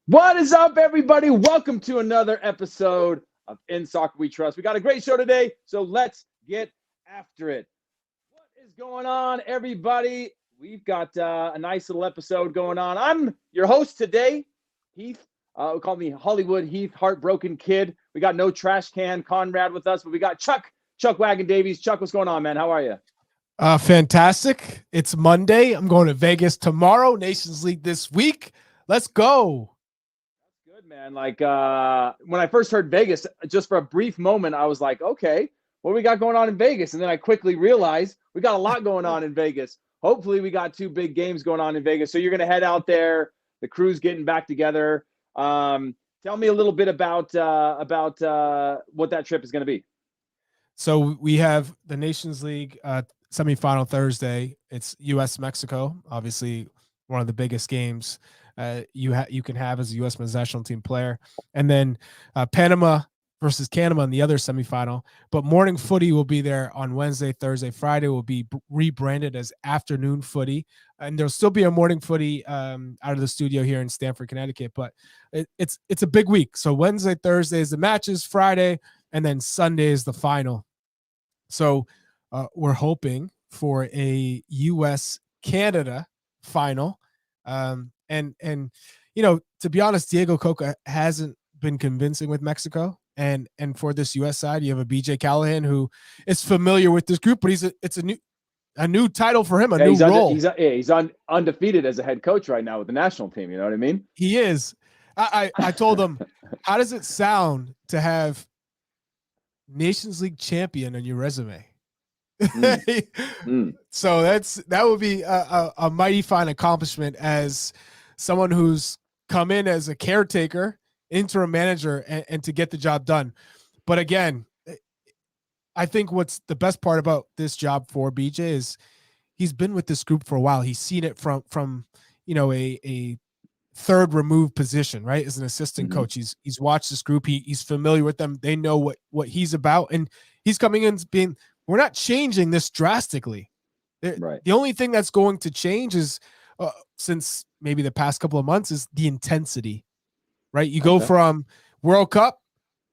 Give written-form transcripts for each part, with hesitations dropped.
What is up, everybody? Welcome to another episode of In Soccer We Trust. We got a great show today, so let's get after it. What is going on, everybody? We've got a nice little episode going on. I'm your host today, Heath. We call me Hollywood Heath, Heartbroken Kid. We got no trash can Conrad with us, but we got Chuck Wagon Davies. Chuck, what's going on, man? How are you? Fantastic. It's Monday. I'm going to Vegas tomorrow. Nations League this week. Let's go. Good, man. Like when I first heard Vegas, just for a brief moment, I was like, okay, what we got going on in Vegas? And then I quickly realized we got a lot going on in Vegas. Hopefully we got two big games going on in Vegas. So you're going to head out there. The crew's getting back together. Tell me a little bit about what that trip is going to be. So we have the Nations League semifinal Thursday. It's US-Mexico, obviously one of the biggest games you can have as a U.S. men's national team player. And then Panama versus Canada in the other semifinal. But morning footy will be there on Wednesday, Thursday, Friday will be rebranded as afternoon footy. And there'll still be a morning footy out of the studio here in Stamford, Connecticut. But it's a big week. So Wednesday, Thursday is the matches, Friday, and then Sunday is the final. So we're hoping for a U.S.-Canada final. And you know, to be honest, Diego Coca hasn't been convincing with Mexico. And for this U.S. side, you have a BJ Callahan who is familiar with this group, but it's a new title for him, new role. He's undefeated as a head coach right now with the national team. You know what I mean? He is. I told him, how does it sound to have Nations League champion on your resume? So that would be a mighty fine accomplishment as someone who's come in as a caretaker, interim manager, and to get the job done. But again, I think what's the best part about this job for BJ is he's been with this group for a while. He's seen it from you know a third removed position, right? As an assistant coach, he's watched this group. He's familiar with them. They know what he's about, and he's coming in being. We're not changing this drastically. Right. The only thing that's going to change is since maybe the past couple of months is the intensity, right? You go from World Cup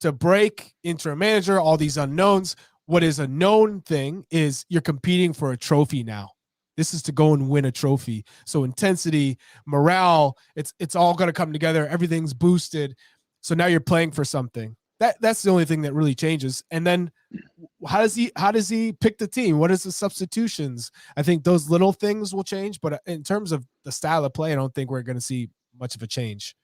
to break, interim manager, all these unknowns. What is a known thing is you're competing for a trophy now. This is to go and win a trophy. So intensity, morale, it's all going to come together. Everything's boosted. So now you're playing for something. That's the only thing that really changes. And then how does he pick the team? What is the substitutions? I think those little things will change, but in terms of the style of play, I don't think we're going to see much of a change.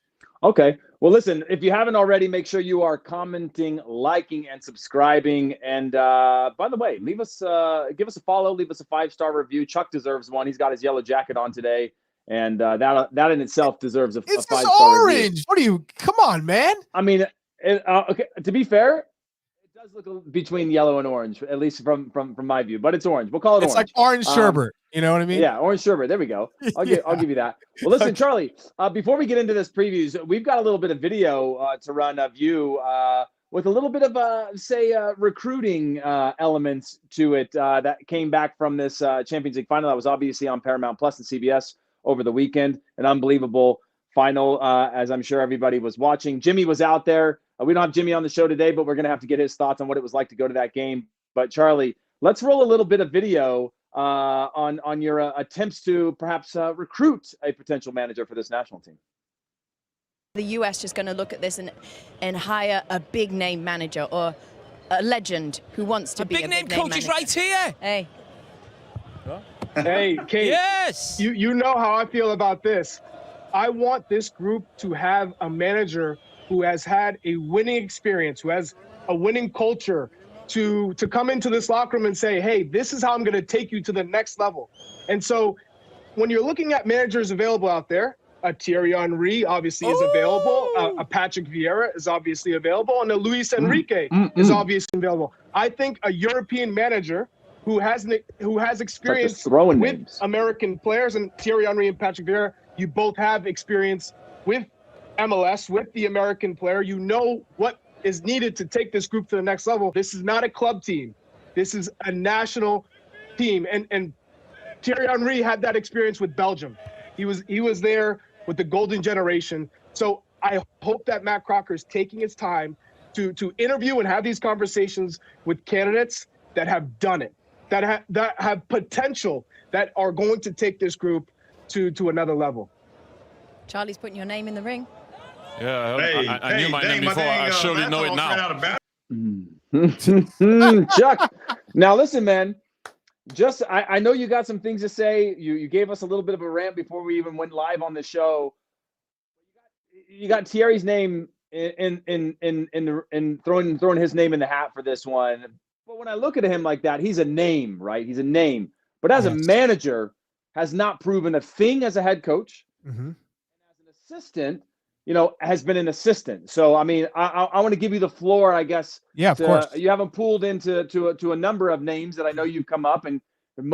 Okay. Well, listen, if you haven't already, make sure you are commenting, liking, and subscribing. And by the way, give us a follow, leave us a 5-star review. Chuck deserves one. He's got his yellow jacket on today. And that in itself deserves a 5-star review. It's orange. What are you? Come on, man. I mean, okay. To be fair, it does look between yellow and orange, at least from my view. But it's orange. We'll call it orange. It's like orange sherbet. You know what I mean? Yeah, orange sherbet. There we go. I'll give you that. Well, listen, Charlie. Before we get into this previews, we've got a little bit of video to run of you with a little bit of recruiting elements to it that came back from this Champions League final that was obviously on Paramount Plus and CBS over the weekend. An unbelievable final, as I'm sure everybody was watching. Jimmy was out there. We don't have Jimmy on the show today, but we're going to have to get his thoughts on what it was like to go to that game. But Charlie, let's roll a little bit of video on your attempts to perhaps recruit a potential manager for this national team. The US just going to look at this and hire a big name manager or a legend who wants to be a big name coach manager. is right here. Hey. Hey, Kate. Yes. You know how I feel about this. I want this group to have a manager who has had a winning experience, who has a winning culture, to come into this locker room and say, hey, this is how I'm going to take you to the next level. And so when you're looking at managers available out there, a Thierry Henry obviously is available, a Patrick Vieira is obviously available, and a Luis Enrique is obviously available. I think a European manager who has experience with names. American players, and Thierry Henry and Patrick Vieira, you both have experience with MLS, with the American player. You know what is needed to take this group to the next level. This is not a club team. This is a national team. And Thierry Henry had that experience with Belgium. He was there with the golden generation. So I hope that Matt Crocker is taking his time to interview and have these conversations with candidates that have done it, that have potential, that are going to take this group to another level. Charlie's putting your name in the ring. Yeah, I knew my name before. I surely know it now. Chuck, now listen, man. Just I know you got some things to say. You gave us a little bit of a rant before we even went live on the show. You got Thierry's name in throwing his name in the hat for this one. But when I look at him like that, he's a name, right? He's a name. But as a manager, has not proven a thing as a head coach. Mm-hmm. And as an assistant, has been an assistant. So I mean, I want to give you the floor, I guess. Yeah, of course. You haven't pulled into a number of names that I know you've come up, and we've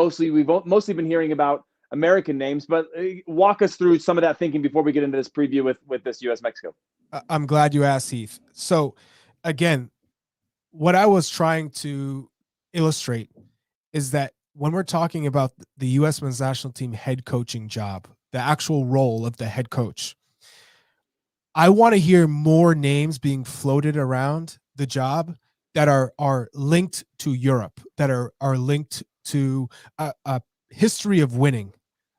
mostly been hearing about American names. But walk us through some of that thinking before we get into this preview with this U.S. Mexico. I'm glad you asked, Heath. So again, what I was trying to illustrate is that when we're talking about the U.S. men's national team head coaching job, the actual role of the head coach, I want to hear more names being floated around the job that are linked to Europe, that are linked to a history of winning,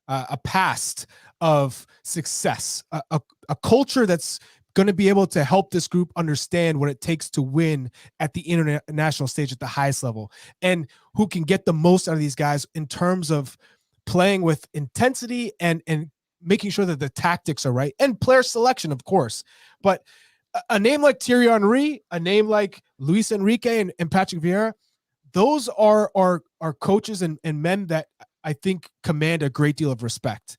a past of success, a culture that's going to be able to help this group understand what it takes to win at the international stage at the highest level, and who can get the most out of these guys in terms of playing with intensity and making sure that the tactics are right, and player selection, of course. But a name like Thierry Henry, a name like Luis Enrique and Patrick Vieira, those are coaches and men that I think command a great deal of respect.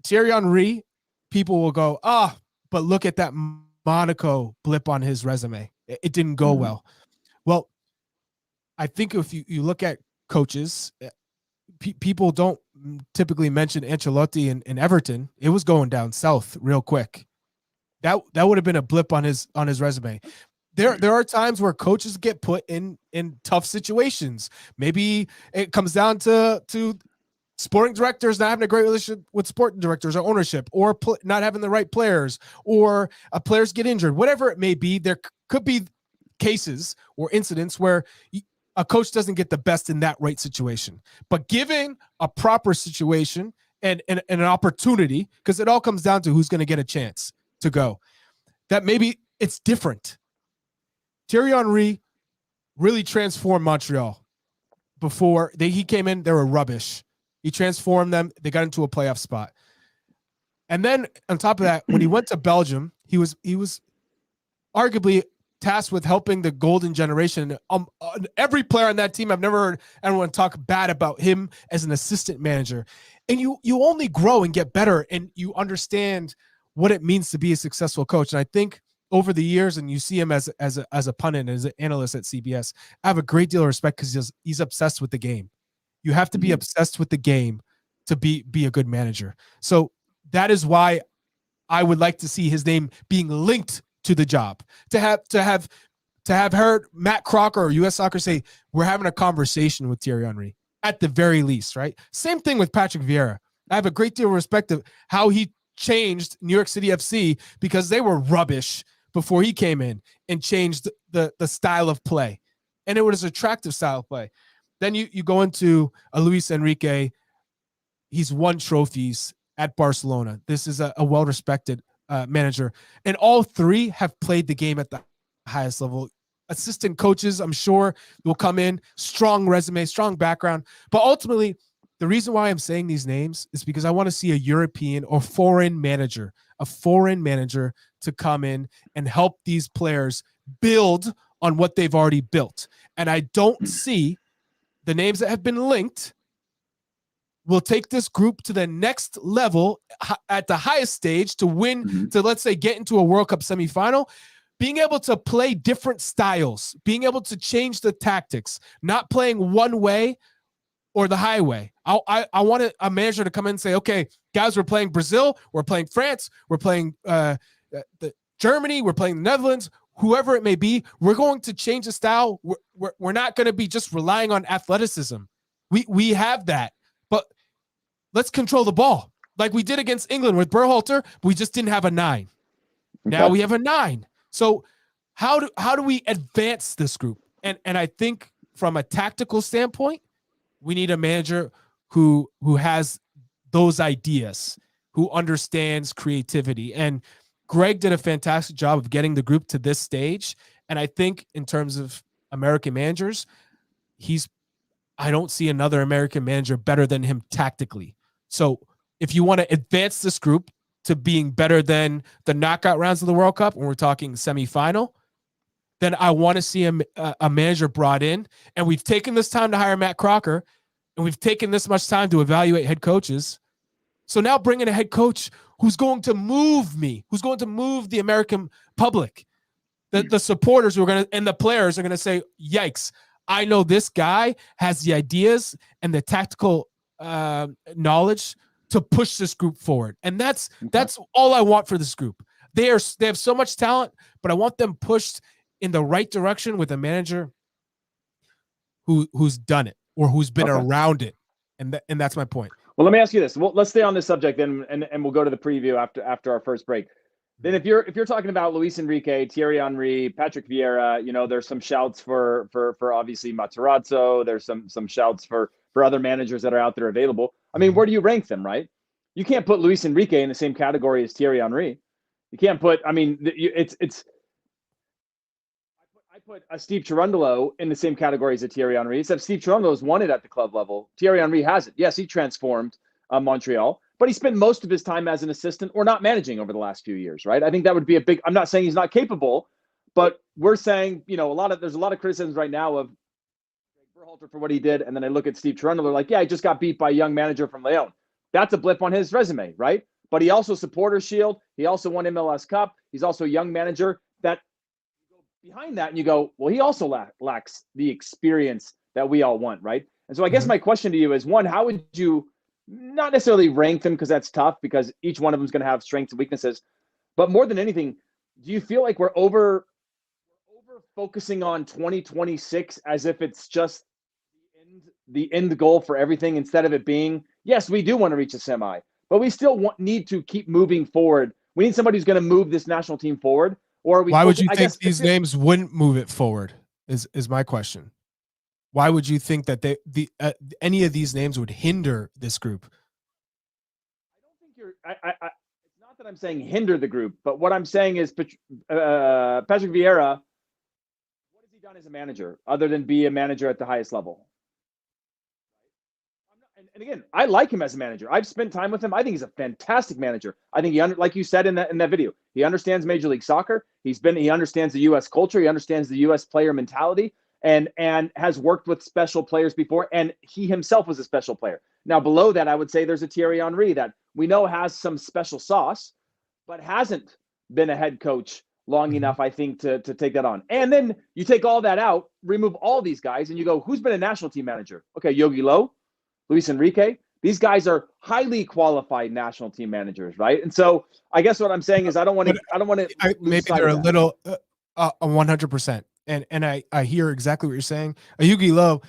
Thierry Henry, people will go, but look at that Monaco blip on his resume. It didn't go well. Well, I think if you look at coaches, people don't typically mention Ancelotti in Everton. It was going down south real quick. That would have been a blip on his resume. There are times where coaches get put in tough situations. Maybe it comes down to sporting directors not having a great relationship with sporting directors or ownership, or not having the right players, or players get injured, whatever it may be. There could be cases or incidents where a coach doesn't get the best in that right situation. But giving a proper situation and an opportunity, because it all comes down to who's going to get a chance to go, that maybe it's different. Thierry Henry really transformed Montreal. Before he came in, they were rubbish. He transformed them. They got into a playoff spot. And then on top of that, when he went to Belgium, he was arguably tasked with helping the golden generation. Every player on that team, I've never heard anyone talk bad about him as an assistant manager. And you only grow and get better, and you understand what it means to be a successful coach. And I think over the years, and you see him as a pundit, as an analyst at CBS, I have a great deal of respect because he's obsessed with the game. You have to be obsessed with the game to be a good manager. So that is why I would like to see his name being linked to the job. To have heard Matt Crocker or US Soccer say, we're having a conversation with Thierry Henry at the very least, right? Same thing with Patrick Vieira. I have a great deal of respect of how he changed New York City FC, because they were rubbish before he came in, and changed the style of play. And it was an attractive style of play. Then you go into a Luis Enrique. He's won trophies at Barcelona. This is a well-respected manager. And all three have played the game at the highest level. Assistant coaches, I'm sure, will come in, strong resume, strong background. But ultimately, the reason why I'm saying these names is because I want to see a European or foreign manager to come in and help these players build on what they've already built. And I don't see the names that have been linked will take this group to the next level at the highest stage to win, to, let's say, get into a World Cup semifinal, being able to play different styles, being able to change the tactics, not playing one way or the highway. I want a manager to come in and say, okay, guys, we're playing Brazil, we're playing France, we're playing Germany, we're playing the Netherlands, whoever it may be, we're going to change the style. We're not going to be just relying on athleticism. We have that, but let's control the ball like we did against England with Berhalter. We just didn't have a 9. Now we have a 9. So how do we advance this group? And I think from a tactical standpoint, we need a manager who has those ideas, who understands creativity. And Gregg did a fantastic job of getting the group to this stage. And I think in terms of American managers, I don't see another American manager better than him tactically. So if you want to advance this group to being better than the knockout rounds of the World Cup, when we're talking semifinal, then I want to see a manager brought in. And we've taken this time to hire Matt Crocker, and we've taken this much time to evaluate head coaches. So now bring in a head coach who's going to move me, who's going to move the American public. The supporters who are going to, and the players are going to say, yikes, I know this guy has the ideas and the tactical knowledge to push this group forward. And that's all I want for this group. They have so much talent, but I want them pushed in the right direction with a manager who's done it or who's been around it. And that's my point. Well, let me ask you this. Well, let's stay on this subject then, and we'll go to the preview after our first break. Then if you're talking about Luis Enrique, Thierry Henry, Patrick Vieira, there's some shouts for obviously Materazzo. There's some shouts for other managers that are out there available. I mean, where do you rank them, right? You can't put Luis Enrique in the same category as Thierry Henry. You can't put, I mean, I put Steve Cherundolo in the same category as a Thierry Henry, except Steve Cherundolo's won it at the club level. Thierry Henry hasn't. Yes, he transformed Montreal, but he spent most of his time as an assistant or not managing over the last few years, right? I think that would be a big, I'm not saying he's not capable, but we're saying, there's a lot of criticisms right now of Gregg Berhalter for what he did. And then I look at Steve Cherundolo like, yeah, he just got beat by a young manager from Leon. That's a blip on his resume, right? But he also Supporters Shield. He also won MLS Cup. He's also a young manager. That you go behind that and you go, well, he also lacks the experience that we all want, right? And so I guess my question to you is, one, how would you not necessarily rank them, because that's tough, because each one of them is going to have strengths and weaknesses. But more than anything, do you feel like we're over focusing on 2026 as if it's just the end goal for everything, instead of it being, yes, we do want to reach a semi, but we still need to keep moving forward. We need somebody who's going to move this national team forward. Or why would you think these names wouldn't move it forward? Is my question. Why would you think that any of these names would hinder this group? I don't think it's not that I'm saying hinder the group, but what I'm saying is Patrick Vieira, what has he done as a manager other than be a manager at the highest level? And again, I like him as a manager. I've spent time with him. I think he's a fantastic manager. I think like you said in that video, he understands Major League Soccer. He understands the U.S. culture. He understands the U.S. player mentality. And has worked with special players before, and he himself was a special player. Now, below that, I would say there's a Thierry Henry that we know has some special sauce, but hasn't been a head coach long enough, I think, to take that on. And then you take all that out, remove all these guys, and you go, who's been a national team manager? Okay, Yogi Low, Luis Enrique. These guys are highly qualified national team managers, right? And so I guess what I'm saying is I don't want to. Maybe they're a little 100%. And I hear exactly what you're saying. Yugi Low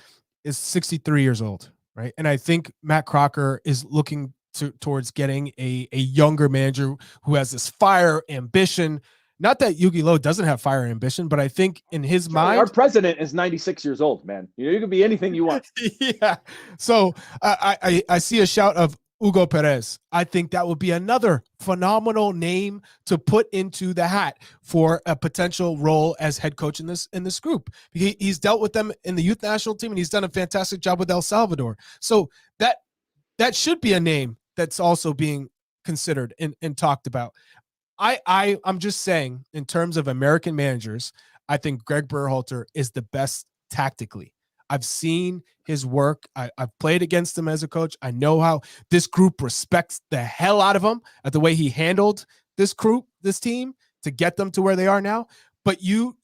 is 63 years old, right? And I think Matt Crocker is looking towards getting a younger manager who has this fire, ambition. Not that Yugi Low doesn't have fire and ambition, but I think in his mind, our president is 96 years old, man. You can be anything you want. Yeah. So I see a shout of Hugo Perez. I think that would be another phenomenal name to put into the hat for a potential role as head coach in this group. He's dealt with them in the youth national team, and he's done a fantastic job with El Salvador. So that should be a name that's also being considered and talked about. I'm just saying, in terms of American managers, I think Gregg Berhalter is the best tactically. I've seen his work. I've played against him as a coach. I know how this group respects the hell out of him at the way he handled this team to get them to where they are now. But to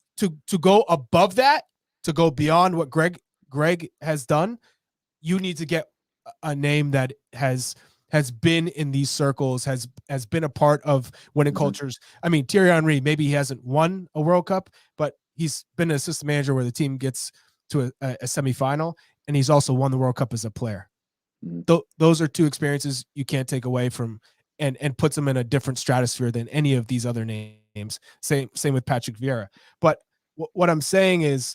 go above that, to go beyond what Gregg has done, you need to get a name that has been in these circles, has been a part of winning cultures. I mean, Thierry Henry, maybe he hasn't won a World Cup, but he's been an assistant manager where the team gets to a semifinal, and he's also won the World Cup as a player. Those are two experiences you can't take away from, and puts them in a different stratosphere than any of these other names. games. Same with Patrick Vieira. But what I'm saying is,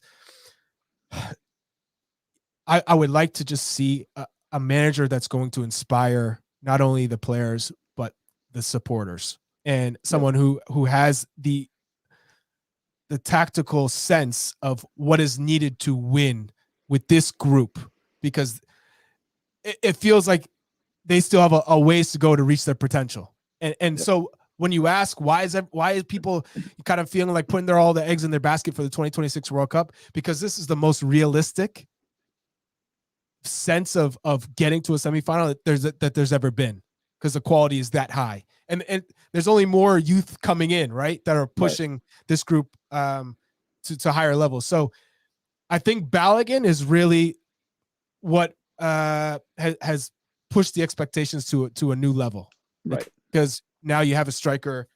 I would like to just see a manager that's going to inspire not only the players but the supporters, and someone who has the tactical sense of what is needed to win with this group, because it feels like they still have a ways to go to reach their potential. And so when you ask why is people kind of feeling like putting all the eggs in their basket for the 2026 World Cup, because this is the most realistic sense of getting to a semifinal that there's ever been, because the quality is that high, and there's only more youth coming in, right, that are pushing this group to higher levels. So I think Balogun is really what has pushed the expectations to a new level, right? Because now you have a striker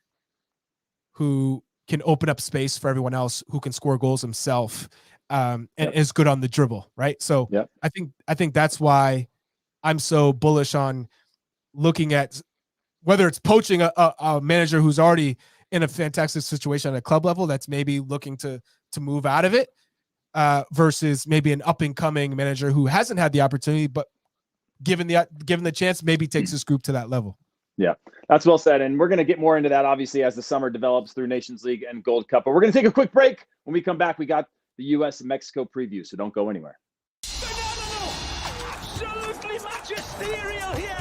who can open up space for everyone else, who can score goals himself, and is good on the dribble, right? So I think that's why I'm so bullish on looking at whether it's poaching a manager who's already in a fantastic situation at a club level that's maybe looking to move out of it, versus maybe an up and coming manager who hasn't had the opportunity, but given the chance, maybe takes this group to that level. Yeah, that's well said. And we're going to get more into that, obviously, as the summer develops through Nations League and Gold Cup. But we're going to take a quick break. When we come back, we got the U.S. and Mexico preview, so don't go anywhere. Absolutely magisterial here.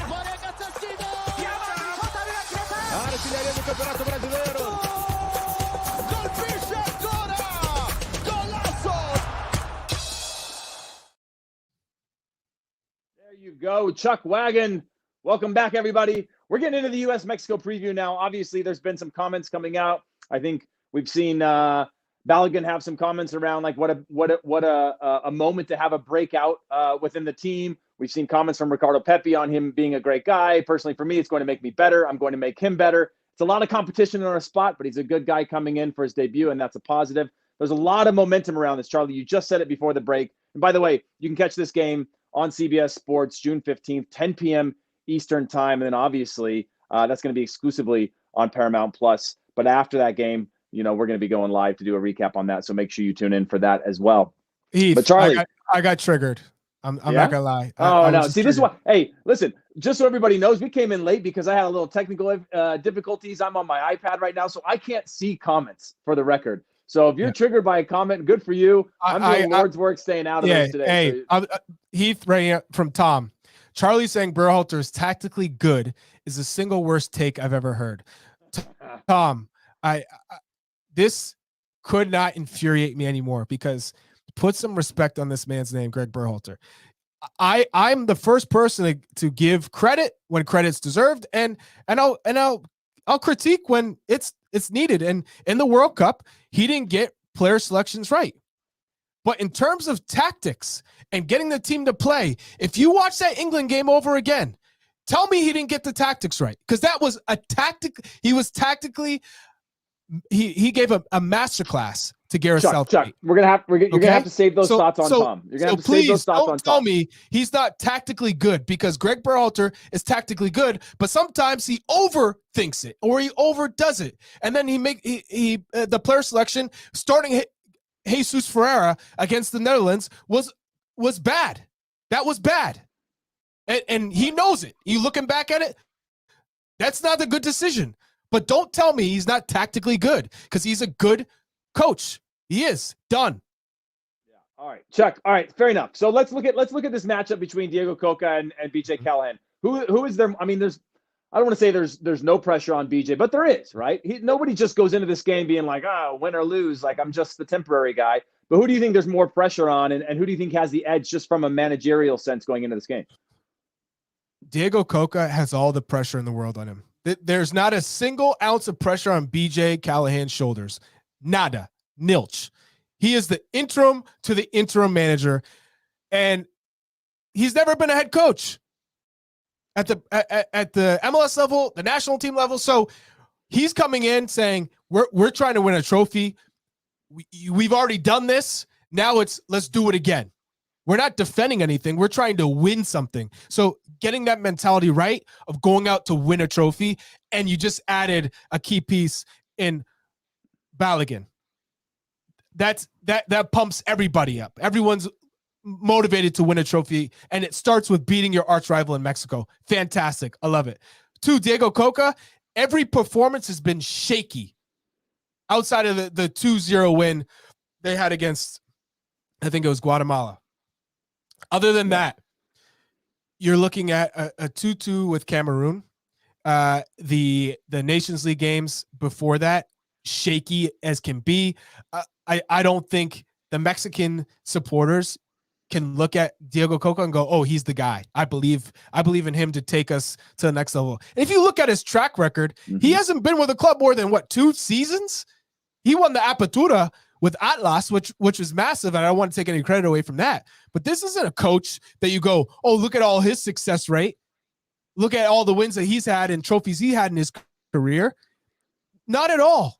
There you go, Chuck Wagon. Welcome back, everybody. We're getting into the U.S.-Mexico preview now. Obviously, there's been some comments coming out. I think we've seen Balogun have some comments around like what a moment to have a breakout within the team. We've seen comments from Ricardo Pepi on him being a great guy. Personally, for me, it's going to make me better. I'm going to make him better. It's a lot of competition on our spot, but he's a good guy coming in for his debut, and that's a positive. There's a lot of momentum around this, Charlie. You just said it before the break. And by the way, you can catch this game on CBS Sports June 15th, 10 p.m. Eastern time. And then obviously that's going to be exclusively on Paramount Plus. But after that game, we're going to be going live to do a recap on that. So make sure you tune in for that as well. Heath, but Charlie, I got triggered. I'm not gonna lie. No. See, this is why. Hey, listen, just so everybody knows, we came in late because I had a little technical difficulties. I'm on my iPad right now, so I can't see comments, for the record. So if you're triggered by a comment, good for you. I'm doing Lord's work staying out of this today. Hey, Heath, right from Tom. Charlie saying Berhalter is tactically good is the single worst take I've ever heard. Tom, this could not infuriate me anymore, because put some respect on this man's name, Gregg Berhalter. I'm the first person to give credit when credit's deserved, and I'll critique when it's needed. And in the World Cup, he didn't get player selections right. But in terms of tactics and getting the team to play, if you watch that England game over again, tell me he didn't get the tactics right, because that was a tactic. He was tactically. He gave a masterclass to Gareth Southgate. Chuck, you're gonna have to save those thoughts on Tom. You're gonna have to save those thoughts on Tom. Don't tell me he's not tactically good, because Gregg Berhalter is tactically good, but sometimes he overthinks it or he overdoes it, and then the player selection starting Jesus Ferreira against the Netherlands was bad. That was bad, and he knows it. You looking back at it, that's not a good decision. But don't tell me he's not tactically good, because he's a good coach. He is. Done. Yeah. All right, Chuck. All right, fair enough. So let's look at this matchup between Diego Coca and BJ Callahan. Who is there? I mean, I don't want to say there's no pressure on BJ, but there is, right? Nobody just goes into this game being like, win or lose, like I'm just the temporary guy. But who do you think there's more pressure on, and who do you think has the edge just from a managerial sense going into this game? Diego Coca has all the pressure in the world on him. There's not a single ounce of pressure on BJ Callahan's shoulders. Nada. Nilch. He is the interim to the interim manager, and he's never been a head coach at the MLS level, the national team level. So he's coming in saying, we're trying to win a trophy. We've already done this. Now let's do it again. We're not defending anything. We're trying to win something. So getting that mentality right of going out to win a trophy, and you just added a key piece in Balogun. That pumps everybody up. Everyone's motivated to win a trophy, and it starts with beating your arch rival in Mexico. Fantastic. I love it. 2, Diego Coca. Every performance has been shaky outside of the 2-0 win they had against, I think it was Guatemala. Other than that, you're looking at a 2-2 with Cameroon. The Nations League games before that, shaky as can be. I don't think the Mexican supporters can look at Diego Coca and go, oh, he's the guy. I believe in him to take us to the next level. If you look at his track record, he hasn't been with the club more than 2 seasons. He won the Apertura with Atlas, which was massive, and I don't want to take any credit away from that. But this isn't a coach that you go, oh, look at all his success rate. Look at all the wins that he's had and trophies he had in his career. Not at all.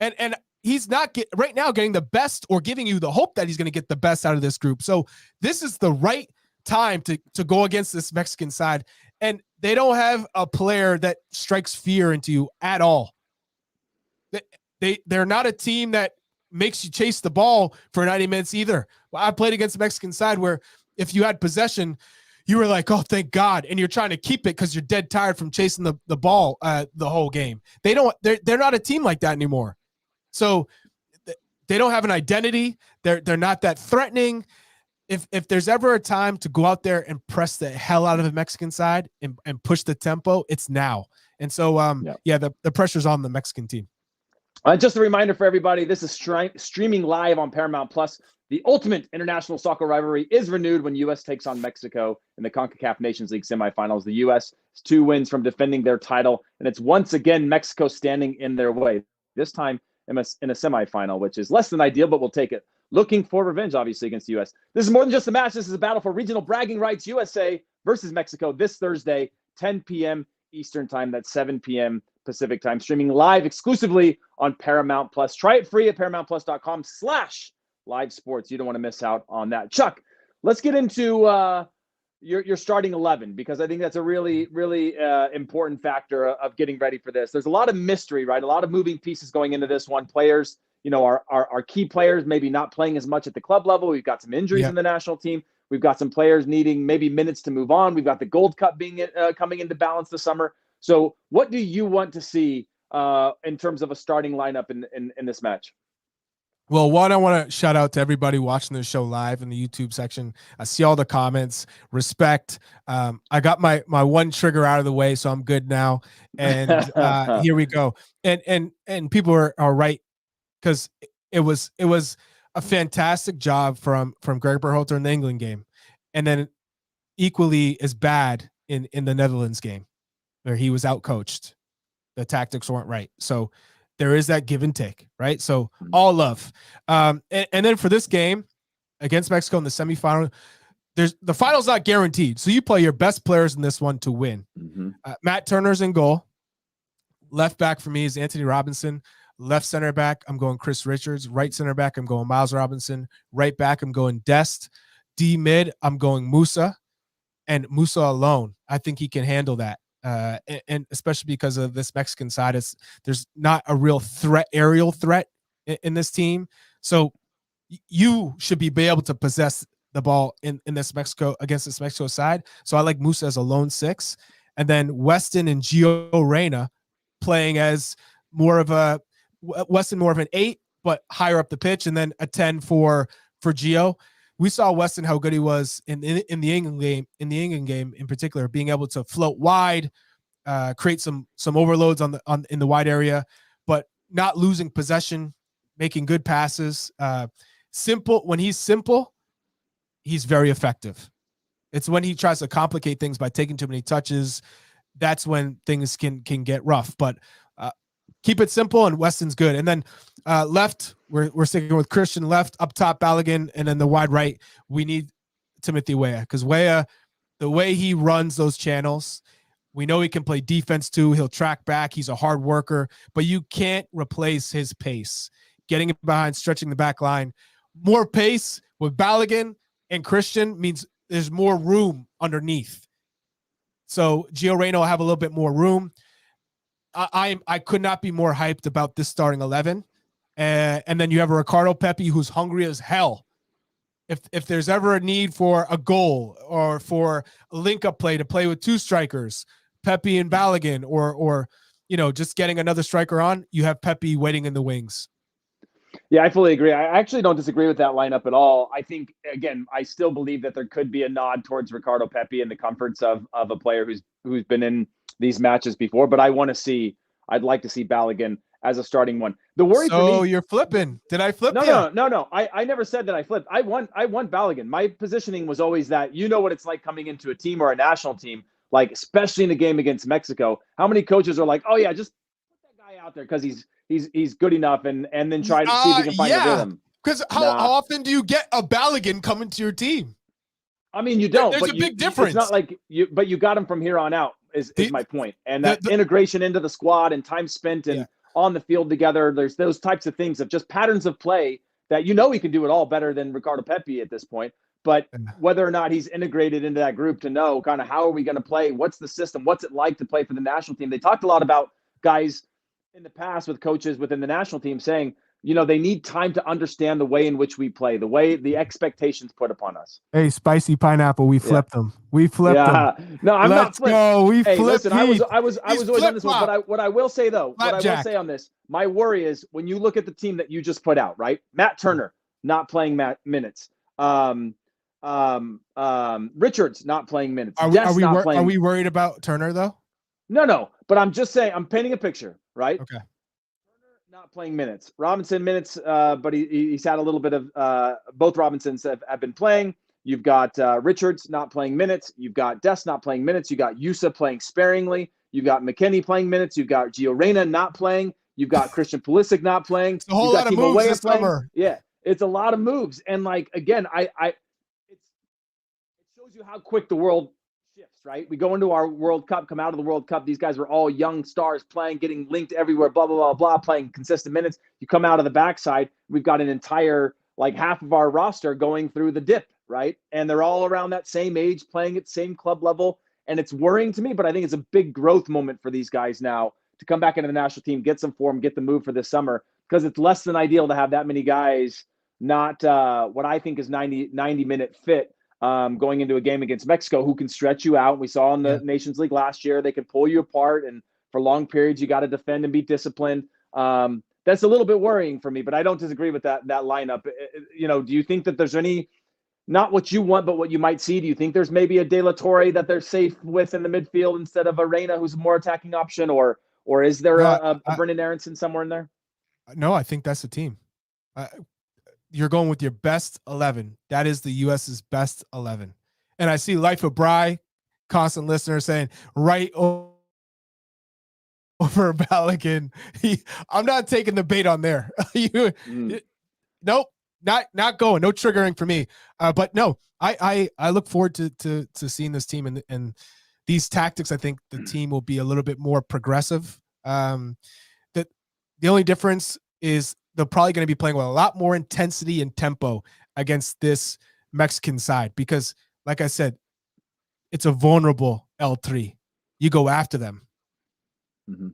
And he's not right now getting the best or giving you the hope that he's going to get the best out of this group. So this is the right time to go against this Mexican side. And they don't have a player that strikes fear into you at all. They're not a team that makes you chase the ball for 90 minutes either. Well, I played against the Mexican side where if you had possession, you were like, oh, thank God. And you're trying to keep it because you're dead tired from chasing the ball the whole game. They're not a team like that anymore. So they don't have an identity. They're not that threatening. If there's ever a time to go out there and press the hell out of the Mexican side and push the tempo, it's now. And so, the pressure's on the Mexican team. Just a reminder for everybody, this is streaming live on Paramount Plus. The ultimate international soccer rivalry is renewed when U.S. takes on Mexico in the Concacaf Nations League semifinals. The U.S. has 2 wins from defending their title, and it's once again Mexico standing in their way. This time in a semifinal, which is less than ideal, but we'll take it. Looking for revenge, obviously, against the U.S. This is more than just a match. This is a battle for regional bragging rights. USA versus Mexico this Thursday, 10 p.m. Eastern time. That's 7 p.m. Pacific time. Streaming live exclusively on Paramount Plus. Try it free at ParamountPlus.com/live sports. You don't want to miss out on that. Chuck, let's get into your starting 11, because I think that's a really, really important factor of getting ready for this. There's a lot of mystery, right? A lot of moving pieces going into this one. Players, our key players maybe not playing as much at the club level. We've got some injuries in the national team. We've got some players needing maybe minutes to move on. We've got the Gold Cup being coming into balance this summer. So what do you want to see in terms of a starting lineup in this match? Well, one, I want to shout out to everybody watching the show live in the YouTube section. I see all the comments. Respect. I got my one trigger out of the way, so I'm good now. And here we go. And people are right, because it was a fantastic job from Gregg Berhalter in the England game, and then equally as bad in the Netherlands game, where he was outcoached. The tactics weren't right. So there is that give and take, right? So all love. And then for this game against Mexico in the semifinal, the final's not guaranteed. So you play your best players in this one to win. Matt Turner's in goal. Left back for me is Anthony Robinson. Left center back, I'm going Chris Richards. Right center back, I'm going Miles Robinson. Right back, I'm going Dest. D mid, I'm going Musa. And Musa alone, I think he can handle that. And especially because of this Mexican side, there's not a real aerial threat in this team. So you should be able to possess the ball in this against this Mexico side. So I like Musa as a lone 6, and then Weston and Gio Reyna playing as more of an 8, but higher up the pitch, and then a 10 for Gio. We saw Weston how good he was in the England game, in particular, being able to float wide, create some overloads in the wide area, but not losing possession, making good passes. When he's simple, he's very effective. It's when he tries to complicate things by taking too many touches, that's when things can get rough. But keep it simple, and Weston's good. And then left, we're sticking with Christian. Left, up top, Balogun, and then the wide right, we need Timothy Weah, because Weah, the way he runs those channels, we know he can play defense too. He'll track back. He's a hard worker, but you can't replace his pace. Getting behind, stretching the back line. More pace with Balogun and Christian means there's more room underneath. So Gio Reyna will have a little bit more room. I could not be more hyped about this starting 11, and then you have a Ricardo Pepi who's hungry as hell. If there's ever a need for a goal or for a link-up play to play with two strikers, Pepi and Balogun, or just getting another striker on, you have Pepi waiting in the wings. Yeah, I fully agree. I actually don't disagree with that lineup at all. I think, again, I still believe that there could be a nod towards Ricardo Pepi and the comforts of a player who's been in these matches before. But I'd like to see Balogun as a starting one. The worry for me. So you're flipping. Did I flip? No. I never said that I flipped. I want Balogun. My positioning was always that what it's like coming into a team or a national team, like especially in a game against Mexico. How many coaches are like, oh yeah, just put that guy out there because he's good enough, and then try to see if he can find a rhythm. Because how often do you get a Balogun coming to your team? I mean, you don't. There's a big difference. It's not like but you got him from here on out. Is my point. And that integration into the squad and time spent and on the field together. There's those types of things of just patterns of play that he can do it all better than Ricardo Pepi at this point. But whether or not he's integrated into that group to know kind of how are we going to play, what's the system, what's it like to play for the national team. They talked a lot about guys in the past with coaches within the national team saying, they need time to understand the way in which we play, the way the expectations put upon us. Hey, spicy pineapple, we flipped them. We flipped them. No, I'm not flipped. Go. We flipped. Listen, I was always on this one. But what I will say though, on this, my worry is when you look at the team that you just put out, right? Matt Turner not playing minutes. Richards not playing minutes. Are we worried about Turner though? No. But I'm just saying, I'm painting a picture, right? Okay. Not playing minutes. Robinson minutes, but he's had a little bit of both Robinsons have been playing. You've got Richards not playing minutes. You've got Des not playing minutes. You've got Yusa playing sparingly. You've got McKennie playing minutes. You've got Gio Reyna not playing. You've got Christian Pulisic not playing. It's a whole lot of moves this summer. Yeah, it's a lot of moves. And again, it shows you how quick the world shifts, right? We go into our World Cup, come out of the World Cup. These guys were all young stars playing, getting linked everywhere, blah, blah, blah, blah, playing consistent minutes. You come out of the backside, we've got an entire, half of our roster going through the dip, right? And they're all around that same age, playing at same club level. And it's worrying to me, but I think it's a big growth moment for these guys now to come back into the national team, get some form, get the move for this summer, because it's less than ideal to have that many guys not what I think is 90-minute fit. Going into a game against Mexico, who can stretch you out. We saw in the Nations League last year, they can pull you apart, and for long periods, you got to defend and be disciplined. That's a little bit worrying for me, but I don't disagree with that lineup. Do you think that there's any, not what you want, but what you might see? Do you think there's maybe a De La Torre that they're safe with in the midfield instead of a Reyna, who's a more attacking option, or is there a Brendan Aronson somewhere in there? No, I think that's the team. You're going with your best 11. That is the U.S.'s best 11. And I see Life of Bry, constant listener, saying right over Balogun. I'm not taking the bait on there. Nope, not going. No triggering for me. But no, I look forward to seeing this team and these tactics. I think the team will be a little bit more progressive. That the only difference is they're probably going to be playing with a lot more intensity and tempo against this Mexican side because, like I said, it's a vulnerable L3. You go after them. Mm-hmm.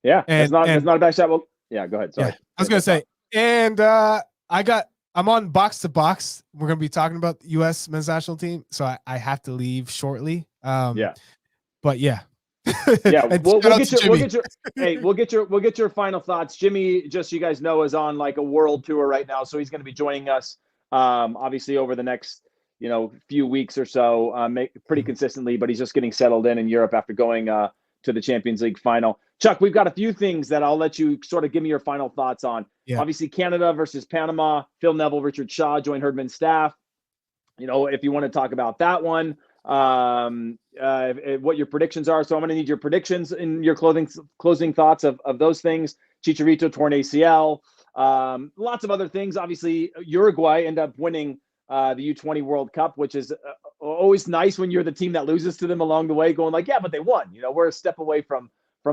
Yeah, it's not a bad shot. Well, yeah, go ahead. Sorry. Yeah, I was going to say, and I'm on box to box. We're going to be talking about the U.S. men's national team, so I have to leave shortly. But yeah. Yeah, we'll get your final thoughts. Jimmy, just so you guys know, is on a world tour right now, so he's going to be joining us obviously over the next few weeks or so, pretty consistently, but he's just getting settled in Europe after going to the Champions League final. Chuck, we've got a few things that I'll let you sort of give me your final thoughts on. Obviously Canada versus Panama. Phil Neville, Richard Shaw joined Herdman's staff. If you want to talk about that one, what your predictions are. So I'm going to need your predictions and your closing thoughts of those things. Chicharito torn ACL, lots of other things. Obviously, Uruguay end up winning the U20 World Cup, which is always nice when you're the team that loses to them along the way, going yeah, but they won. We're a step away from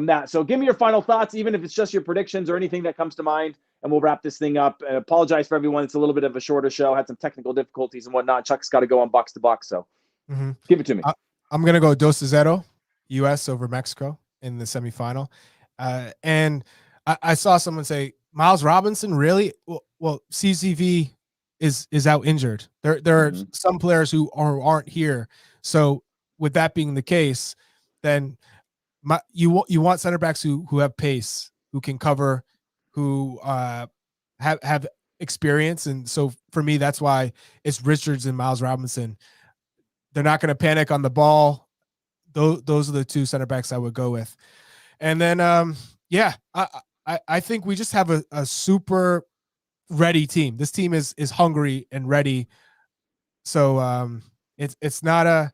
that. So give me your final thoughts, even if it's just your predictions or anything that comes to mind, and we'll wrap this thing up. I apologize for everyone. It's a little bit of a shorter show. Had some technical difficulties and whatnot. Chuck's got to go on box to box, so. Mm-hmm. Give it to me. I'm going to go 2-0 U.S. over Mexico in the semifinal. And I saw someone say Miles Robinson, really? Well, CCV is out injured. There are some players who aren't here. So with that being the case, then you want center backs who have pace, who can cover, who have experience. And so for me, that's why it's Richards and Miles Robinson. They're not going to panic on the ball. Those are the two center backs I would go with. And then I think we just have a super ready team. This team is hungry and ready. So it's not a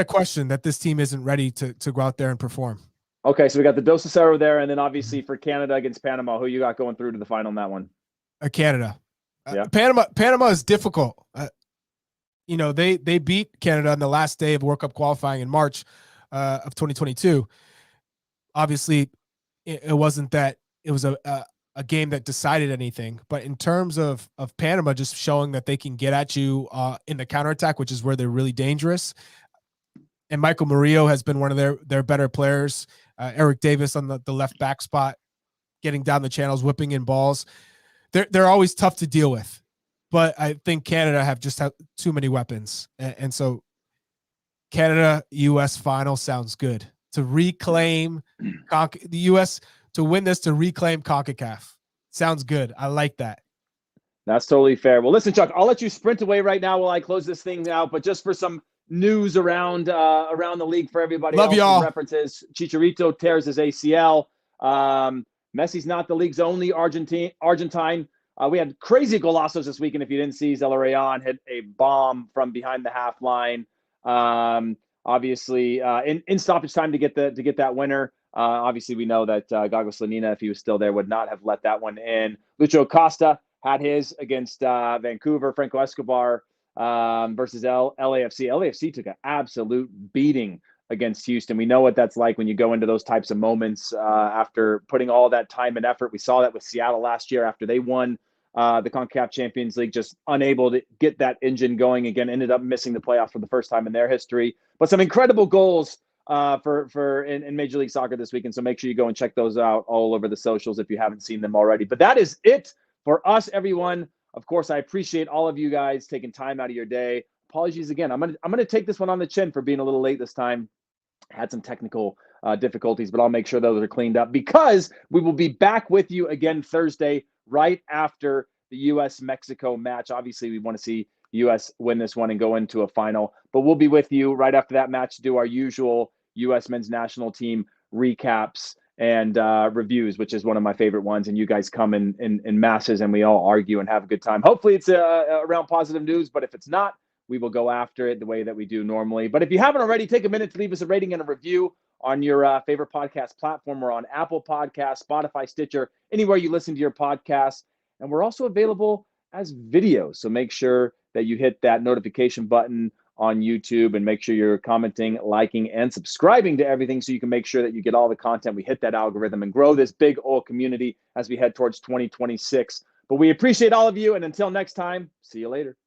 question that this team isn't ready to go out there and perform. Okay, so we got the Dos Acero there, and then obviously for Canada against Panama, who you got going through to the final in that one? Canada. Yeah. Panama is difficult. They beat Canada on the last day of World Cup qualifying in March of 2022. Obviously, it wasn't that it was a game that decided anything, but in terms of Panama just showing that they can get at you in the counterattack, which is where they're really dangerous. And Michael Murillo has been one of their better players. Eric Davis on the left back spot, getting down the channels, whipping in balls. They're always tough to deal with, but I think Canada have too many weapons. And so Canada US final sounds good. To reclaim the US, to win this, to reclaim CONCACAF. Sounds good. I like that. That's totally fair. Well, listen, Chuck, I'll let you sprint away right now while I close this thing out, but just for some news around the league for everybody. Love y'all. References: Chicharito tears his ACL. Messi's not the league's only Argentine. We had crazy golazos this weekend. If you didn't see, Zelarayan hit a bomb from behind the half line. Obviously, in stoppage time to get that winner. Obviously, we know that Gago Slanina, if he was still there, would not have let that one in. Lucho Costa had his against Vancouver. Franco Escobar versus LAFC. LAFC took an absolute beating against Houston. We know what that's like when you go into those types of moments after putting all that time and effort. We saw that with Seattle last year after they won the Concacaf Champions League, just unable to get that engine going again, ended up missing the playoffs for the first time in their history. But some incredible goals in Major League Soccer this weekend. So make sure you go and check those out all over the socials if you haven't seen them already. But that is it for us, everyone. Of course, I appreciate all of you guys taking time out of your day. Apologies again. I'm gonna take this one on the chin for being a little late this time. Had some technical difficulties, but I'll make sure those are cleaned up because we will be back with you again Thursday, right after the U.S.-Mexico match. Obviously, we want to see the U.S. win this one and go into a final, but we'll be with you right after that match to do our usual U.S. men's national team recaps and reviews, which is one of my favorite ones. And you guys come in masses and we all argue and have a good time. Hopefully it's around positive news, but if it's not, we will go after it the way that we do normally. But if you haven't already, take a minute to leave us a rating and a review on your favorite podcast platform. We're on Apple Podcasts, Spotify, Stitcher, anywhere you listen to your podcasts. And we're also available as videos. So make sure that you hit that notification button on YouTube and make sure you're commenting, liking, and subscribing to everything so you can make sure that you get all the content. We hit that algorithm and grow this big old community as we head towards 2026. But we appreciate all of you. And until next time, see you later.